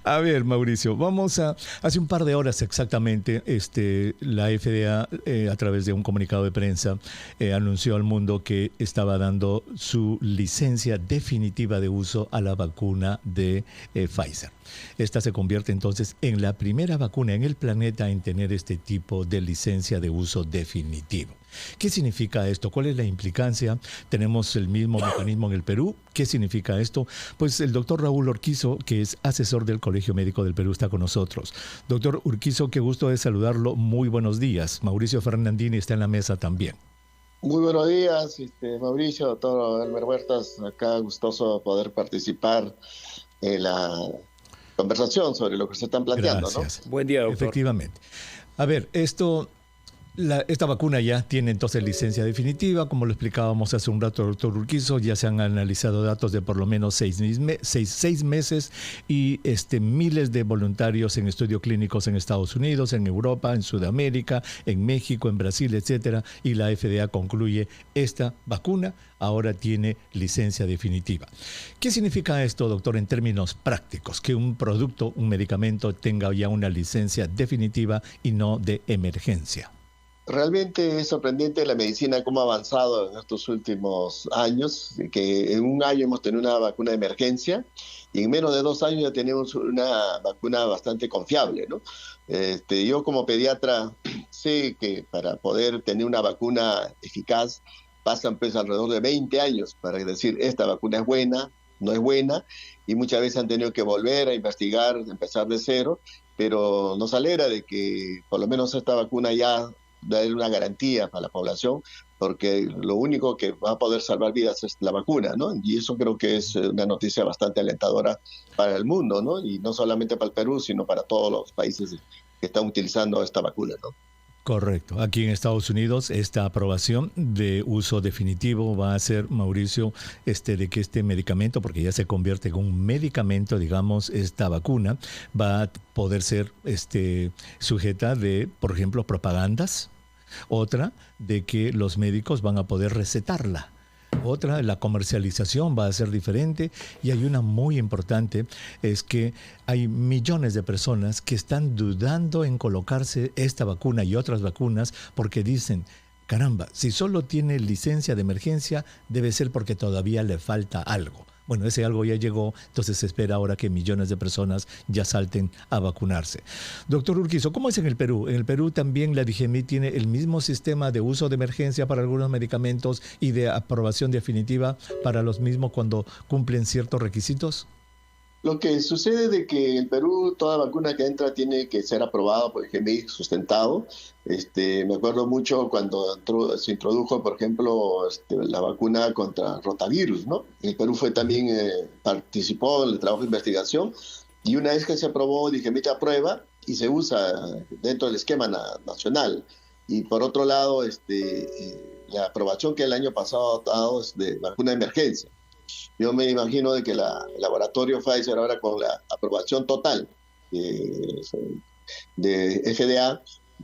A ver, Mauricio, hace un par de horas exactamente, la FDA, a través de un comunicado de prensa, anunció al mundo que estaba dando su licencia definitiva de uso a la vacuna de Pfizer. Esta se convierte entonces en la primera vacuna en el planeta en tener este tipo de licencia de uso definitivo. ¿Qué significa esto? ¿Cuál es la implicancia? Tenemos el mismo mecanismo en el Perú. ¿Qué significa esto? Pues el doctor Raúl Urquizo, que es asesor del Colegio Médico del Perú, está con nosotros. Doctor Urquizo, qué gusto de saludarlo. Muy buenos días. Mauricio Fernandini está en la mesa también. Muy buenos días, Mauricio, doctor Elmer Huertas. Acá gustoso poder participar en la conversación sobre lo que se están planteando. Gracias. ¿No? Buen día, doctor. Efectivamente. A ver, esta vacuna ya tiene entonces licencia definitiva, como lo explicábamos hace un rato, doctor Urquizo. Ya se han analizado datos de por lo menos 6 meses y miles de voluntarios en estudios clínicos en Estados Unidos, en Europa, en Sudamérica, en México, en Brasil, etcétera. Y la FDA concluye: esta vacuna ahora tiene licencia definitiva. ¿Qué significa esto, doctor, en términos prácticos? Que un producto, un medicamento tenga ya una licencia definitiva y no de emergencia. Realmente es sorprendente la medicina cómo ha avanzado en estos últimos años, que en un año hemos tenido una vacuna de emergencia y en menos de 2 años ya tenemos una vacuna bastante confiable, ¿no? Yo como pediatra sé que para poder tener una vacuna eficaz pasan pues alrededor de 20 años para decir esta vacuna es buena, no es buena, y muchas veces han tenido que volver a investigar, empezar de cero, pero nos alegra de que por lo menos esta vacuna ya dar una garantía para la población, porque lo único que va a poder salvar vidas es la vacuna, ¿no? Y eso creo que es una noticia bastante alentadora para el mundo, ¿no? Y no solamente para el Perú, sino para todos los países que están utilizando esta vacuna, ¿no? Correcto. Aquí en Estados Unidos esta aprobación de uso definitivo va a ser, Mauricio, de que este medicamento, porque ya se convierte en un medicamento, digamos, esta vacuna, va a poder ser sujeta de, por ejemplo, propagandas. Otra, de que los médicos van a poder recetarla. Otra, la comercialización va a ser diferente. Y hay una muy importante, es que hay millones de personas que están dudando en colocarse esta vacuna y otras vacunas porque dicen: caramba, si solo tiene licencia de emergencia, debe ser porque todavía le falta algo. Bueno, ese algo ya llegó, entonces se espera ahora que millones de personas ya salten a vacunarse. Doctor Urquizo, ¿cómo es en el Perú? En el Perú también la DIGEMI tiene el mismo sistema de uso de emergencia para algunos medicamentos y de aprobación definitiva para los mismos cuando cumplen ciertos requisitos. Lo que sucede es de que en Perú toda vacuna que entra tiene que ser aprobada por el GMI, sustentado. Me acuerdo mucho cuando se introdujo, por ejemplo, la vacuna contra rotavirus, ¿no? El Perú también participó en el trabajo de investigación y una vez que se aprobó, el GMI aprueba y se usa dentro del esquema nacional. Y por otro lado, la aprobación que el año pasado ha dado es de vacuna de emergencia. Yo me imagino de que el laboratorio Pfizer ahora con la aprobación total de FDA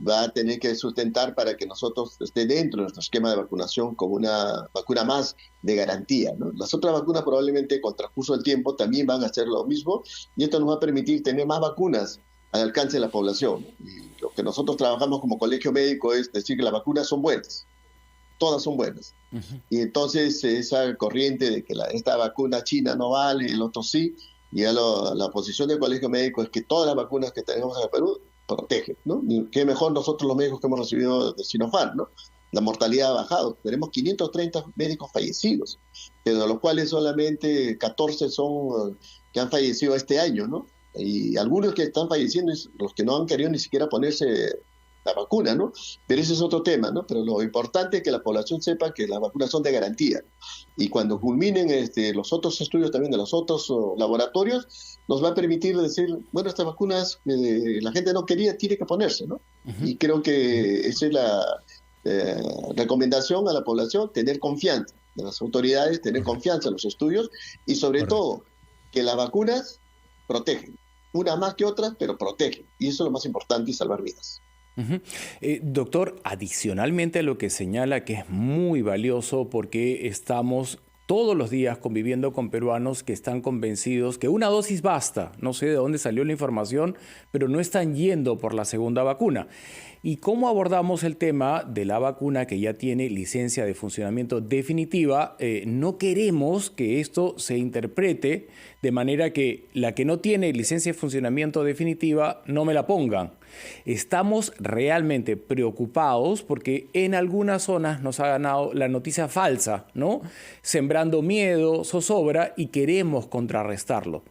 va a tener que sustentar para que nosotros esté dentro de nuestro esquema de vacunación como una vacuna más de garantía, ¿no? Las otras vacunas probablemente con transcurso del tiempo también van a hacer lo mismo y esto nos va a permitir tener más vacunas al alcance de la población. Y lo que nosotros trabajamos como colegio médico es decir que las vacunas son buenas. Todas son buenas. Uh-huh. Y entonces esa corriente de que esta vacuna china no vale, el otro sí, y ya la posición del colegio médico es que todas las vacunas que tenemos en el Perú protegen, ¿no? Y qué mejor nosotros los médicos que hemos recibido de Sinopharm, ¿no? La mortalidad ha bajado. Tenemos 530 médicos fallecidos, de los cuales solamente 14 son que han fallecido este año, ¿no? Y algunos que están falleciendo, los que no han querido ni siquiera ponerse la vacuna, ¿no? Pero ese es otro tema, ¿no? Pero lo importante es que la población sepa que las vacunas son de garantía. Y cuando culminen los otros estudios también de los otros laboratorios, nos va a permitir decir, bueno, estas vacunas la gente no quería, tiene que ponerse, ¿no? Uh-huh. Y creo que esa es la recomendación a la población, tener confianza en las autoridades, tener confianza en los estudios y sobre todo que las vacunas protegen. Unas más que otras, pero protegen. Y eso es lo más importante y salvar vidas. Uh-huh. Doctor, adicionalmente a lo que señala que es muy valioso porque estamos todos los días conviviendo con peruanos que están convencidos que una dosis basta. No sé de dónde salió la información, pero no están yendo por la segunda vacuna. ¿Y cómo abordamos el tema de la vacuna que ya tiene licencia de funcionamiento definitiva? No queremos que esto se interprete de manera que la que no tiene licencia de funcionamiento definitiva no me la pongan. Estamos realmente preocupados porque en algunas zonas nos ha ganado la noticia falsa, ¿no? Sembrando miedo, zozobra, y queremos contrarrestarlo.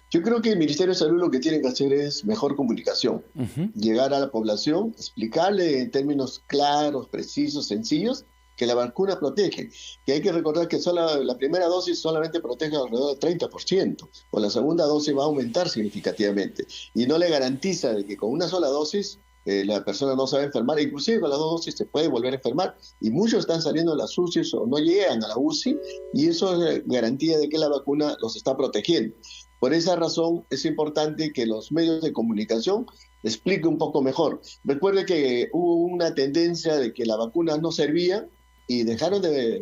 Yo creo que el Ministerio de Salud lo que tiene que hacer es mejor comunicación. Llegar a la población, explicarle en términos claros, precisos, sencillos, que la vacuna protege. Que hay que recordar que solo la primera dosis solamente protege alrededor del 30%, o la segunda dosis va a aumentar significativamente. Y no le garantiza de que con una sola dosis la persona no se va a enfermar, inclusive con las dos dosis se puede volver a enfermar, y muchos están saliendo de las UCI o no llegan a la UCI, y eso es garantía de que la vacuna los está protegiendo. Por esa razón es importante que los medios de comunicación expliquen un poco mejor. Recuerde que hubo una tendencia de que la vacuna no servía y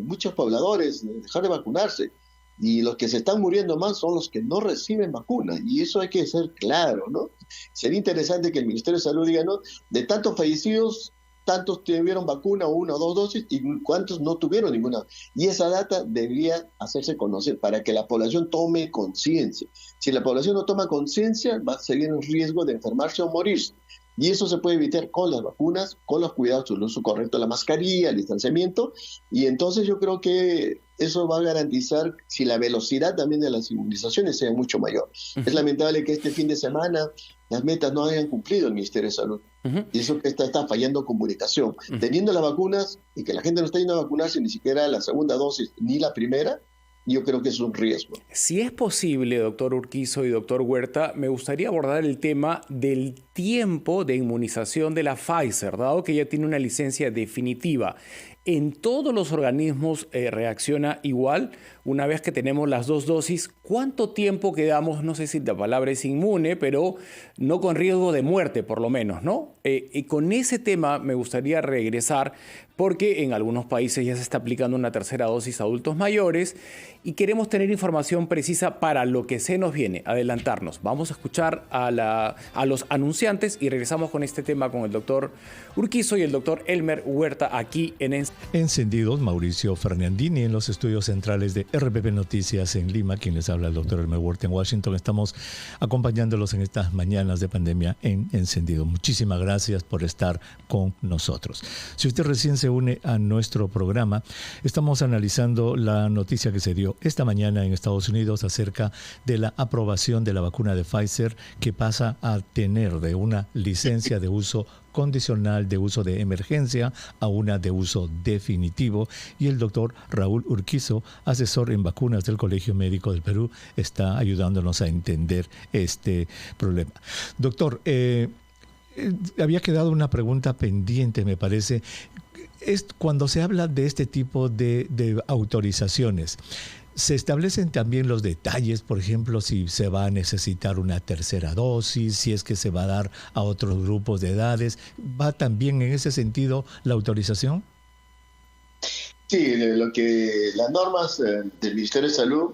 muchos pobladores dejaron de vacunarse. Y los que se están muriendo más son los que no reciben vacuna. Y eso hay que ser claro, ¿no? Sería interesante que el Ministerio de Salud diga, ¿no? De tantos fallecidos, tantos tuvieron vacuna, una o dos dosis, y cuántos no tuvieron ninguna. Y esa data debería hacerse conocer para que la población tome conciencia. Si la población no toma conciencia, va a seguir en riesgo de enfermarse o morirse. Y eso se puede evitar con las vacunas, con los cuidados, el uso correcto de la mascarilla, el distanciamiento. Y entonces yo creo que eso va a garantizar si la velocidad también de las inmunizaciones sea mucho mayor. Es lamentable que este fin de semana las metas no hayan cumplido el Ministerio de Salud. Y eso que está fallando comunicación. Teniendo las vacunas y que la gente no está yendo a vacunarse ni siquiera la segunda dosis ni la primera, yo creo que es un riesgo. Si es posible, doctor Urquizo y doctor Huerta, me gustaría abordar el tema del tiempo de inmunización de la Pfizer, dado que ya tiene una licencia definitiva. ¿En todos los organismos reacciona igual? Una vez que tenemos las dos dosis, ¿cuánto tiempo quedamos? No sé si la palabra es inmune, pero no con riesgo de muerte, por lo menos, ¿no? Y con ese tema me gustaría regresar, porque en algunos países ya se está aplicando una tercera dosis a adultos mayores y queremos tener información precisa para lo que se nos viene, adelantarnos. Vamos a escuchar a los anunciantes y regresamos con este tema con el doctor Urquizo y el doctor Elmer Huerta aquí en Encendidos. Mauricio Fernandini en los estudios centrales de RPP Noticias en Lima, quien les habla el doctor Elmer Huerta en Washington. Estamos acompañándolos en estas mañanas de pandemia en Encendido. Muchísimas gracias por estar con nosotros. Si usted recién se une a nuestro programa, estamos analizando la noticia que se dio esta mañana en Estados Unidos acerca de la aprobación de la vacuna de Pfizer, que pasa a tener de una licencia de uso condicional, de uso de emergencia, a una de uso definitivo. Y el doctor Raúl Urquizo, asesor en vacunas del Colegio Médico del Perú, está ayudándonos a entender este problema. Doctor, había quedado una pregunta pendiente, me parece. Cuando se habla de este tipo de autorizaciones, ¿se establecen también los detalles, por ejemplo, si se va a necesitar una tercera dosis, si es que se va a dar a otros grupos de edades? ¿Va también en ese sentido la autorización? Sí, las normas del Ministerio de Salud,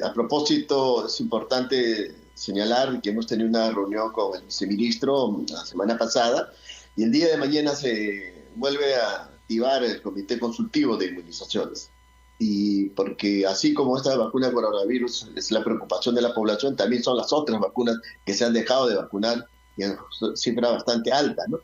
a propósito, es importante señalar que hemos tenido una reunión con el viceministro la semana pasada y el día de mañana se vuelve a activar el Comité Consultivo de Inmunizaciones. Y porque así como esta vacuna coronavirus es la preocupación de la población, también son las otras vacunas que se han dejado de vacunar y en cifra bastante alta, ¿no?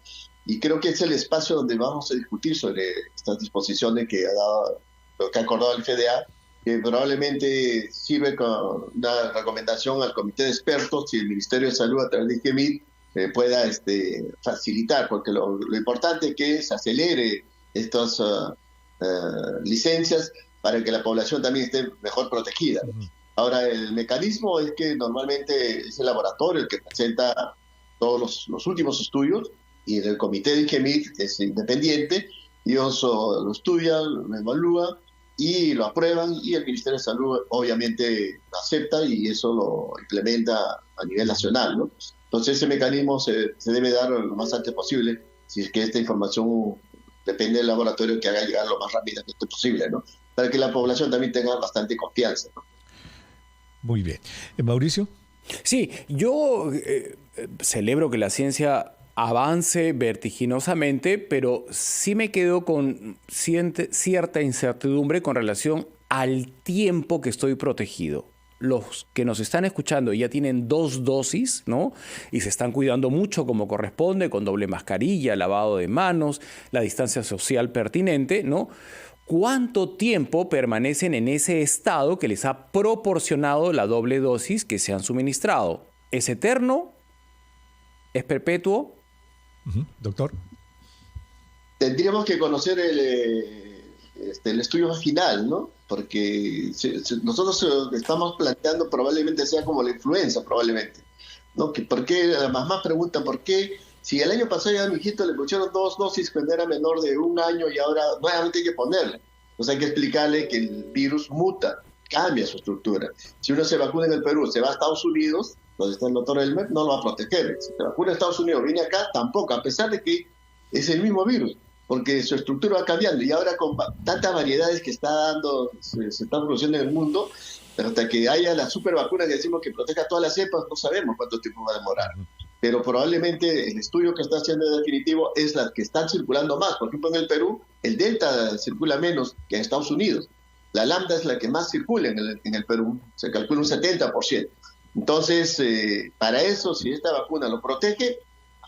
Y creo que es el espacio donde vamos a discutir sobre estas disposiciones que ha acordado el FDA, que probablemente sirve como una recomendación al comité de expertos y el Ministerio de Salud a través de IGEMIT pueda facilitar, porque lo importante es que se acelere estas licencias para que la población también esté mejor protegida. Ahora, el mecanismo es que normalmente es el laboratorio el que presenta todos los últimos estudios y el comité de IGEMIT es independiente, ellos lo estudian, lo evalúan y lo aprueban y el Ministerio de Salud obviamente lo acepta y eso lo implementa a nivel nacional, ¿no? Entonces ese mecanismo se debe dar lo más antes posible si es que esta información depende del laboratorio que haga llegar lo más rápidamente posible, ¿no? Para que la población también tenga bastante confianza, ¿no? Muy bien. Mauricio. Sí, yo celebro que la ciencia avance vertiginosamente, pero sí me quedo con cierta incertidumbre con relación al tiempo que estoy protegido. Los que nos están escuchando ya tienen 2 dosis, ¿no? Y se están cuidando mucho como corresponde, con doble mascarilla, lavado de manos, la distancia social pertinente, ¿no? ¿Cuánto tiempo permanecen en ese estado que les ha proporcionado la doble dosis que se han suministrado? ¿Es eterno? ¿Es perpetuo? Doctor. Tendríamos que conocer el estudio final, ¿no? Porque nosotros estamos planteando probablemente sea como la influenza, probablemente, ¿no? ¿Por qué? Las mamás preguntan por qué. Si el año pasado ya a mi hijito le pusieron 2 dosis cuando era menor de 1 año y ahora nuevamente hay que ponerle. Entonces hay que explicarle que el virus muta, cambia su estructura. Si uno se vacuna en el Perú, se va a Estados Unidos, donde está el doctor Elmer, no lo va a proteger. Si se vacuna en Estados Unidos, viene acá, tampoco, a pesar de que es el mismo virus, porque su estructura va cambiando. Y ahora con tantas variedades que está dando, se está produciendo en el mundo, pero hasta que haya la super vacuna que decimos que proteja todas las cepas, no sabemos cuánto tiempo va a demorar. Pero probablemente el estudio que está haciendo en definitivo es la que están circulando más. Por ejemplo, en el Perú, el Delta circula menos que en Estados Unidos. La Lambda es la que más circula en el Perú, se calcula un 70%. Entonces, para eso, si esta vacuna lo protege,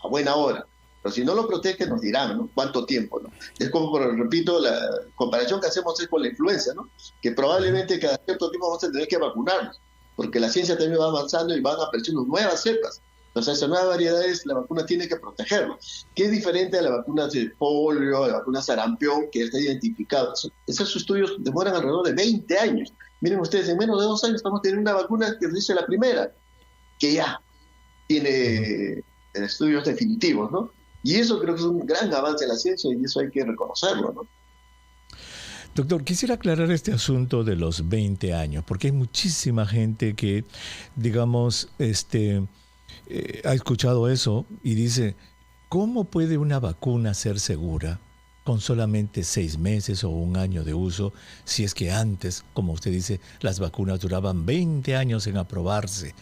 a buena hora. Pero si no lo protege, nos dirán, ¿no? ¿Cuánto tiempo, no? Es como, repito, la comparación que hacemos es con la influenza, ¿no? Que probablemente cada cierto tiempo vamos a tener que vacunarnos, porque la ciencia también va avanzando y van apareciendo nuevas cepas. Entonces, esas nuevas variedades, la vacuna tiene que protegerlo. Que es diferente a la vacuna de polio, a la vacuna sarampión, que está identificado. Esos estudios demoran alrededor de 20 años. Miren ustedes, en menos de 2 años estamos teniendo una vacuna que dice la primera, que ya tiene estudios definitivos, ¿no? Y eso creo que es un gran avance en la ciencia y eso hay que reconocerlo, ¿no? Doctor, quisiera aclarar este asunto de los 20 años, porque hay muchísima gente que, digamos, ha escuchado eso y dice, ¿cómo puede una vacuna ser segura con solamente 6 meses o 1 año de uso, si es que antes, como usted dice, las vacunas duraban 20 años en aprobarse?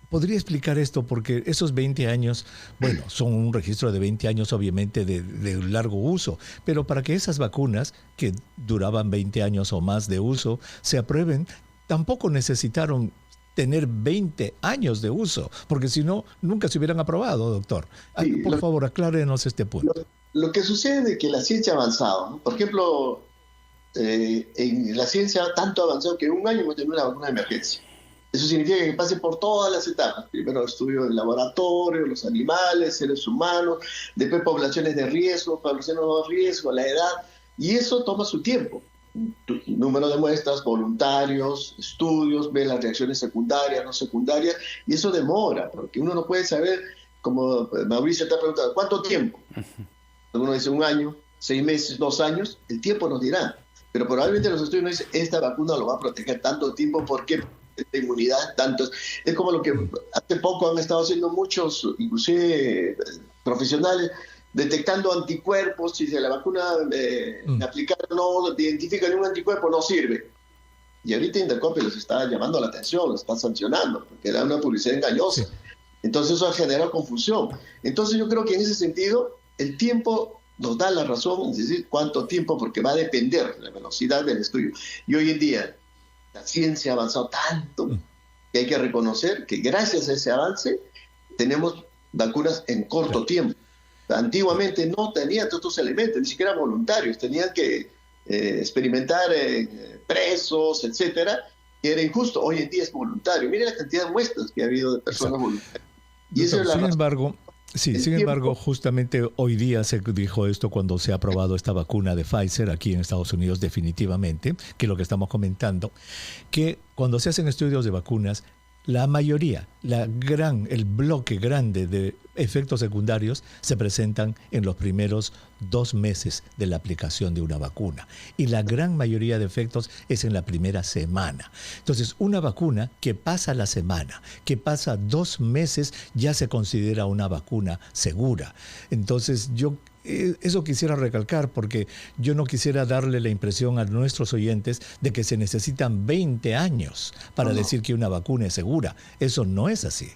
¿Podría explicar esto? Porque esos 20 años, bueno, son un registro de 20 años obviamente de largo uso, pero para que esas vacunas que duraban 20 años o más de uso se aprueben, tampoco necesitaron tener 20 años de uso, porque si no, nunca se hubieran aprobado, doctor. Sí, por favor, aclárenos este punto. Lo que sucede es que la ciencia ha avanzado, ¿no? Por ejemplo, en la ciencia tanto ha avanzado que en 1 año hemos tenido una vacuna de emergencia. Eso significa que pase por todas las etapas. Primero estudio en laboratorio, los animales, seres humanos, después poblaciones de riesgo, poblaciones de riesgo, la edad, y eso toma su tiempo. Número de muestras, voluntarios, estudios, ver las reacciones secundarias, no secundarias, y eso demora, porque uno no puede saber, como Mauricio te ha preguntado, ¿cuánto tiempo? Uno dice 1 año, 6 meses, 2 años, el tiempo nos dirá, pero probablemente los estudios no dicen, esta vacuna lo va a proteger tanto tiempo, ¿por qué? De inmunidad, tantos. Es como lo que hace poco han estado haciendo muchos, inclusive profesionales, detectando anticuerpos. Si se la vacuna aplicar no identifica ningún anticuerpo, no sirve. Y ahorita Intercopy los está llamando la atención, los está sancionando, porque era una publicidad engañosa. Sí. Entonces eso ha generado confusión. Entonces yo creo que en ese sentido el tiempo nos da la razón, es decir, cuánto tiempo, porque va a depender de la velocidad del estudio. Y hoy en día la ciencia ha avanzado tanto que hay que reconocer que gracias a ese avance tenemos vacunas en corto tiempo. Antiguamente no tenían todos estos elementos, ni siquiera voluntarios, tenían que experimentar presos, etcétera, que era injusto. Hoy en día es voluntario. Mire la cantidad de muestras que ha habido de personas voluntarias. Y eso es la razón. Sin embargo, justamente hoy día se dijo esto cuando se ha aprobado esta vacuna de Pfizer aquí en Estados Unidos definitivamente, que es lo que estamos comentando, que cuando se hacen estudios de vacunas, la mayoría, el bloque grande de efectos secundarios se presentan en los primeros 2 meses de la aplicación de una vacuna. Y la gran mayoría de efectos es en la primera semana. Entonces, una vacuna que pasa la semana, que pasa 2 meses, ya se considera una vacuna segura. Entonces, yo eso quisiera recalcar, porque yo no quisiera darle la impresión a nuestros oyentes de que se necesitan 20 años para decir que una vacuna es segura. Eso no es así.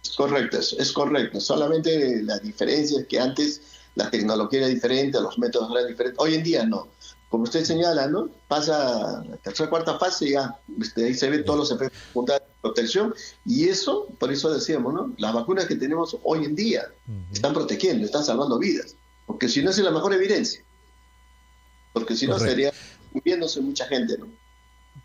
Es correcto. Solamente la diferencia es que antes la tecnología era diferente, los métodos eran diferentes. Hoy en día no. Como usted señala, ¿no? Pasa la tercera, cuarta fase, ya ahí se ven todos los efectos secundarios de protección, y eso, por eso decíamos, ¿no? Las vacunas que tenemos hoy en día están protegiendo, están salvando vidas, porque si no es la mejor evidencia, porque si no estaría muriéndose mucha gente, ¿no?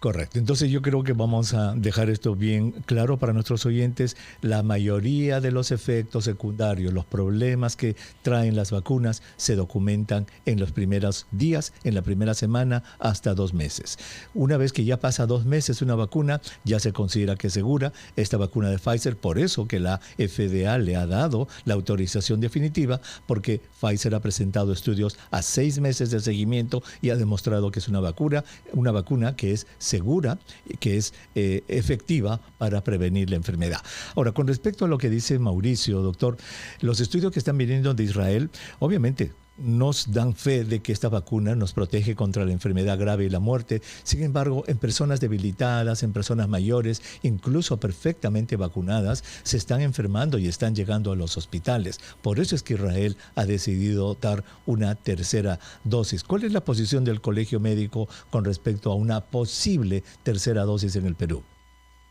Correcto. Entonces yo creo que vamos a dejar esto bien claro para nuestros oyentes. La mayoría de los efectos secundarios, los problemas que traen las vacunas, se documentan en los primeros días, en la primera semana, hasta 2 meses. Una vez que ya pasa 2 meses una vacuna, ya se considera que es segura. Esta vacuna de Pfizer, por eso que la FDA le ha dado la autorización definitiva, porque Pfizer ha presentado estudios a 6 meses de seguimiento y ha demostrado que es una vacuna que es segura, que es efectiva para prevenir la enfermedad. Ahora, con respecto a lo que dice Mauricio, doctor, los estudios que están viniendo de Israel, obviamente, nos dan fe de que esta vacuna nos protege contra la enfermedad grave y la muerte. Sin embargo, en personas debilitadas, en personas mayores, incluso perfectamente vacunadas, se están enfermando y están llegando a los hospitales. Por eso es que Israel ha decidido dar una tercera dosis. ¿Cuál es la posición del Colegio Médico con respecto a una posible tercera dosis en el Perú?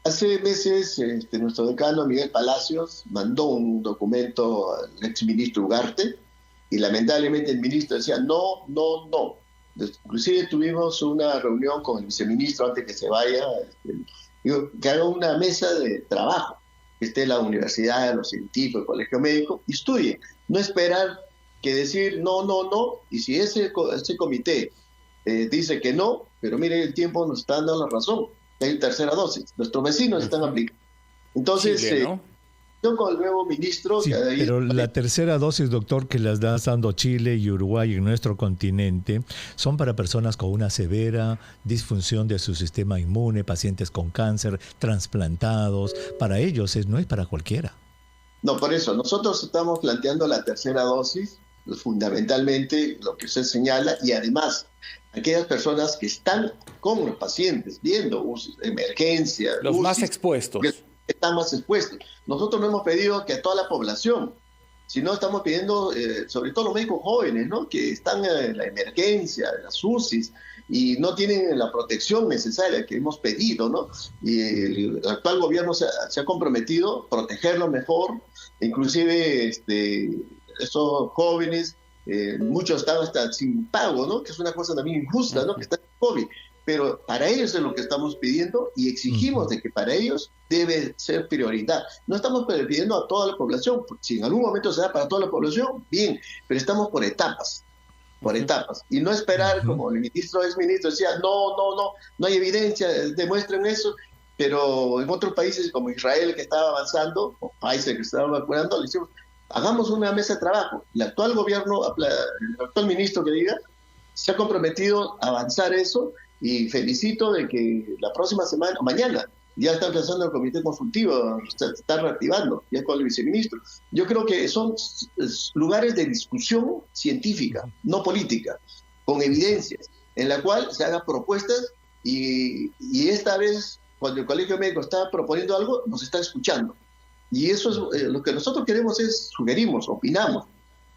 Hace meses nuestro decano Miguel Palacios mandó un documento al exministro Ugarte, y lamentablemente el ministro decía no. Inclusive tuvimos una reunión con el viceministro antes que se vaya, que haga una mesa de trabajo, que esté la universidad, los científicos, el colegio médico, y estudien. No esperar que decir no, y si ese comité dice que no, pero mire, el tiempo nos está dando la razón, hay tercera dosis, nuestros vecinos están aplicando. Entonces, Chile, ¿no? Con el nuevo ministro... Sí, pero la tercera dosis, doctor, que las está dando Chile y Uruguay en nuestro continente, son para personas con una severa disfunción de su sistema inmune, pacientes con cáncer, trasplantados. Para ellos no es para cualquiera. No, por eso, nosotros estamos planteando la tercera dosis, fundamentalmente lo que usted señala, y además aquellas personas que están con los pacientes, viendo emergencia... Los más expuestos. Están más expuestos. Nosotros no hemos pedido que a toda la población, sino estamos pidiendo, sobre todo los médicos jóvenes, ¿no? Que están en la emergencia, en las UCIs, y no tienen la protección necesaria que hemos pedido, ¿no? Y el actual gobierno se ha comprometido a protegerlo mejor, inclusive estos jóvenes, muchos están hasta sin pago, ¿no? Que es una cosa también injusta, ¿no? Que están en COVID. Pero para ellos es lo que estamos pidiendo y exigimos de que para ellos debe ser prioridad. No estamos pidiendo a toda la población, si en algún momento se da para toda la población, bien, pero estamos por etapas, y no esperar, como el exministro decía, no hay evidencia, demuestren eso, pero en otros países como Israel, que estaba avanzando, o países que estaban vacunando, le decimos, hagamos una mesa de trabajo. El actual gobierno, el actual ministro que diga, se ha comprometido a avanzar eso. Y felicito de que la próxima semana, mañana, ya está empezando el comité consultivo, se está reactivando, ya con el viceministro. Yo creo que son lugares de discusión científica, no política, con evidencias, en la cual se hagan propuestas y esta vez, cuando el Colegio Médico está proponiendo algo, nos está escuchando. Y eso es lo que nosotros queremos, sugerimos, opinamos,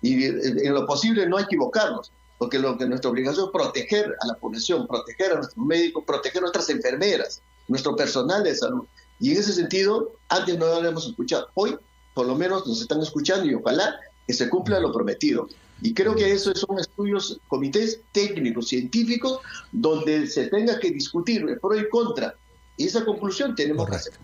y en lo posible no equivocarnos. Porque nuestra obligación es proteger a la población, proteger a nuestros médicos, proteger a nuestras enfermeras, nuestro personal de salud. Y en ese sentido, antes no lo habíamos escuchado. Hoy, por lo menos, nos están escuchando y ojalá que se cumpla lo prometido. Y creo que eso son estudios, comités técnicos, científicos, donde se tenga que discutir el pro y contra. Y esa conclusión tenemos que hacer.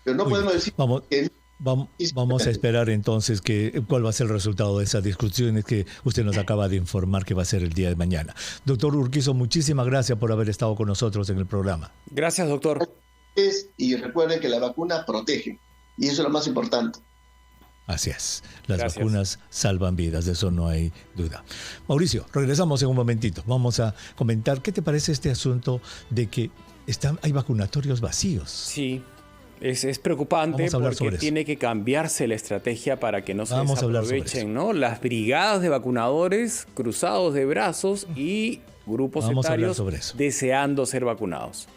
Pero no podemos decir que... Vamos a esperar entonces cuál va a ser el resultado de esas discusiones que usted nos acaba de informar que va a ser el día de mañana. Doctor Urquizo, muchísimas gracias por haber estado con nosotros en el programa. Gracias, doctor. Y recuerden que la vacuna protege, y eso es lo más importante. Así es, las vacunas salvan vidas, de eso no hay duda. Mauricio, regresamos en un momentito. Vamos a comentar, ¿qué te parece este asunto de que hay vacunatorios vacíos? Sí. Es preocupante porque tiene que cambiarse la estrategia para que no se desaprovechen, ¿no? Las brigadas de vacunadores cruzados de brazos y grupos etarios deseando ser vacunados.